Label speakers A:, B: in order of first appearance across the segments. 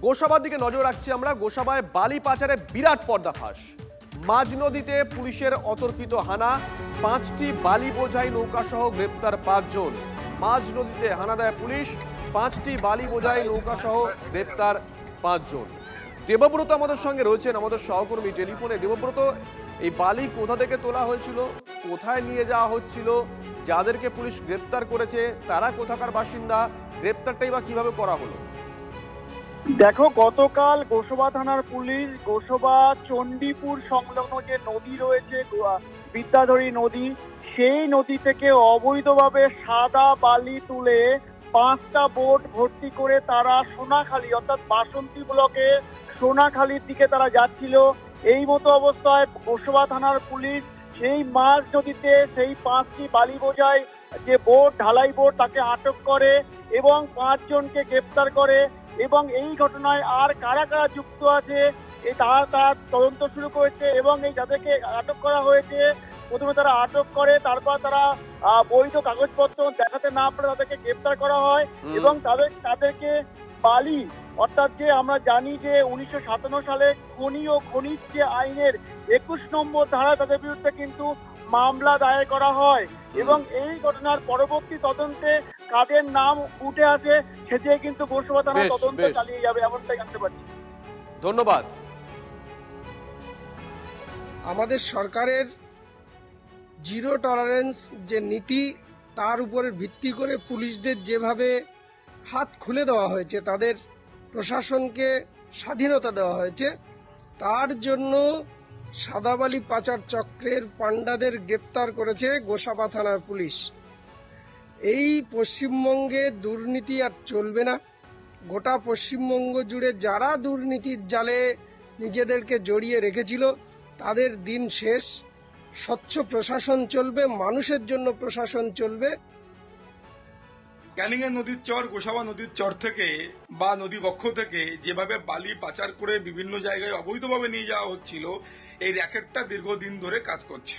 A: গোসাবার দিকে নজর রাখছি আমরা। গোসাবায় বালি পাচারে বিরাট পর্দাফাঁস। মাঝ নদীতে পুলিশের অতর্কিত হানা, 5টি বালি বোঝাই নৌকা সহ গ্রেপ্তার 5 জন। মাঝ নদীতে হানা দেয় পুলিশ, 5টি বালি বোঝাই নৌকা সহ গ্রেপ্তার 5 জন। দেবব্রত আমাদের সঙ্গে রয়েছেন, আমাদের সহকর্মী টেলিফোনে। দেবব্রত, এই বালি কোথা থেকে তোলা হয়েছিল, কোথায় নিয়ে যাওয়া হচ্ছিল, যাদেরকে পুলিশ গ্রেপ্তার করেছে তারা কোথাকার বাসিন্দা, গ্রেপ্তারটাই বা কিভাবে করা হলো?
B: দেখো, গতকাল গোসাবা থানার পুলিশ গোসাবা চণ্ডীপুর সংলগ্ন যে নদী রয়েছে বিদ্যাধরী নদী, সেই নদী থেকে অবৈধভাবে সাদা বালি তুলে 5টা বোট ভর্তি করে তারা সোনাখালী অর্থাৎ বাসন্তী ব্লকে সোনাখালীর দিকে তারা যাচ্ছিল। এই মতো অবস্থায় গোসাবা থানার পুলিশ সেই মাঝ নদীতে সেই 5টি বালি বোঝাই যে বোট, ঢালাই বোট, তাকে আটক করে এবং 5 জনকে গ্রেপ্তার করে। এবং এই ঘটনায় আর কারা কারা যুক্ত আছে তার তদন্ত শুরু করেছে। এবং এই যাদেরকে আটক করা হয়েছে, প্রথমে তারা আটক করে, তারপর তারা বৈধ কাগজপত্র দেখাতে না পারে তাদেরকে গ্রেপ্তার করা হয়। এবং তাদেরকে বালি অর্থাৎ যে আমরা জানি যে 1957 সালে খনি ও খনিজ যে আইনের 21 নম্বর ধারা তাদের বিরুদ্ধে কিন্তু মামলা দায়ের করা হয়। এবং এই ঘটনার পরবর্তী তদন্তে কাদের নাম উঠে আসে সেটি কিন্তু গোসাবা থানা তদন্ত চালিয়ে যাবে, এমনটাই জানতে পারছি।
A: ধন্যবাদ।
C: আমাদের সরকারের জিরো টলারেন্স যে নীতি, তার উপরে ভিত্তি করে পুলিশদের যেভাবে হাত খুলে দেওয়া হয়েছে, তাদের প্রশাসনকে স্বাধীনতা দেওয়া হয়েছে, তার জন্য সাদাবালি পাচার চক্রের পাণ্ডাদের গ্রেপ্তার করেছে গোসাবা থানার পুলিশ। এই পশ্চিমবঙ্গে দুর্নীতি আর চলবে না। গোটা পশ্চিমবঙ্গ জুড়ে যারা দুর্নীতির জালে নিজেদেরকে জড়িয়ে রেখেছিল তাদের দিন শেষ। স্বচ্ছ প্রশাসন চলবে, মানুষের জন্য প্রশাসন চলবে।
D: ক্যানিংয়ের নদীর চর, গোসাবা নদীর চর থেকে বা নদী বক্ষ থেকে যেভাবে বালি পাচার করে বিভিন্ন জায়গায় অবৈধভাবে নিয়ে যাওয়া হচ্ছিল, এই র্যাকেটটা দীর্ঘদিন ধরে কাজ করছে।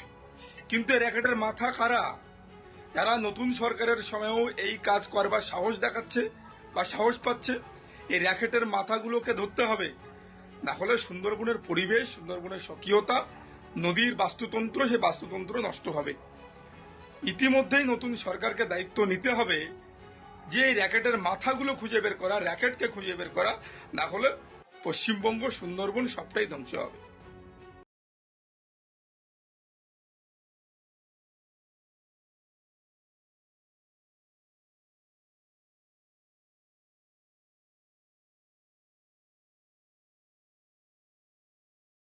D: কিন্তু এই র্যাকেটের মাথা কারা? যারা নতুন সরকারের সময়েও এই কাজ করবার সাহস দেখাচ্ছে বা সাহস পাচ্ছে, এই র্যাকেটের মাথাগুলোকে ধরতে হবে। না হলে সুন্দরবনের পরিবেশ, সুন্দরবনের স্বকীয়তা, নদীর বাস্তুতন্ত্র, সেই বাস্তুতন্ত্র নষ্ট হবে। ইতিমধ্যেই নতুন সরকারকে দায়িত্ব নিতে হবে যে এই র্যাকেটের মাথাগুলো খুঁজে বের করা, র্যাকেটকে খুঁজে বের করা। না হলে পশ্চিমবঙ্গ, সুন্দরবন সবটাই ধ্বংস হবে।